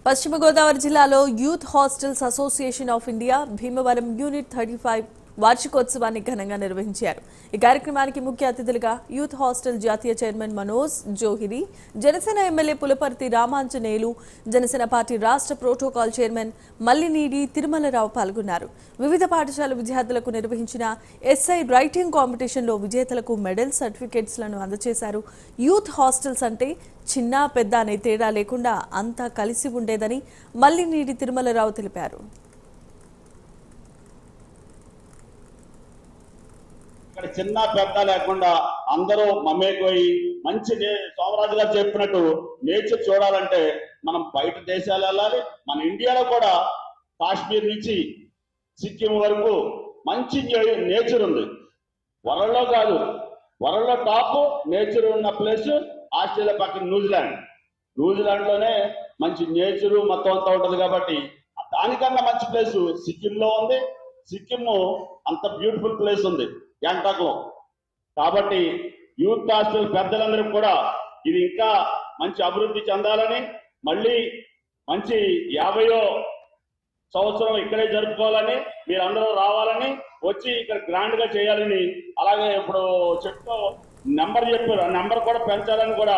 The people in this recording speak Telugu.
పశ్చిమ గోదావరి జిల్లాలో youth hostels association of India Bhimavaram unit 35 వార్షికోత్సవాన్ని ఘనంగా నిర్వహించారు. ఈ కార్యక్రమానికి ముఖ్య అతిథులుగా యూత్ హాస్టల్ జాతీయ chairman Manoj Johiri, Janasena MLA Pulaparthi Ramanjaneyulu, Janasena party రాష్ట్ర ప్రోటోకాల్ చైర్మన్ మల్లినీడి తిరుమలరావు పాల్గొన్నారు. వివిధ పాఠశాల విద్యార్థులకు నిర్వహించిన ఎస్ఐ రైటింగ్ కాంపిటీషన్లో విజేతలకు మెడల్, సర్టిఫికెట్స్లను అందజేశారు. యూత్ హాస్టల్స్ అంటే చిన్న పెద్ద అనే తేడా లేకుండా అంతా కలిసి ఉండేదని మల్లినీడి తిరుమలరావు తెలిపారు. ఇక్కడ చిన్న పెద్ద లేకుండా అందరూ మమేకోయి మంచి సోమరాజు గారు చెప్పినట్టు నేచర్ చూడాలంటే మనం బయట దేశాలు వెళ్ళాలి. మన ఇండియాలో కూడా కాశ్మీర్ నుంచి సిక్కిం వరకు మంచి నేచర్ ఉంది. వరల్డ్లో కాదు, వరల్డ్లో టాప్ నేచర్ ఉన్న ప్లేస్ ఆస్ట్రేలియా పక్కన న్యూజిలాండ్ లోనే మంచి నేచర్ మొత్తం అంతా ఉంటుంది. కాబట్టి దానికన్నా మంచి ప్లేస్ సిక్కింలో ఉంది. సిక్కిం అంత బ్యూటిఫుల్ ప్లేస్ ఉంది గ్యాంగ్టాక్లో. కాబట్టి యూత్ హాస్టల్ పెద్దలందరికీ కూడా ఇది ఇంకా మంచి అభివృద్ధి చెందాలని, మళ్ళీ మంచి 50వ సంవత్సరం ఇక్కడే జరుపుకోవాలని, మీరందరూ రావాలని, వచ్చి ఇక్కడ గ్రాండ్ గా చేయాలని, అలాగే ఇప్పుడు చెట్టు నెంబర్ చెప్పారు, ఆ నెంబర్ కూడా పెంచాలని కూడా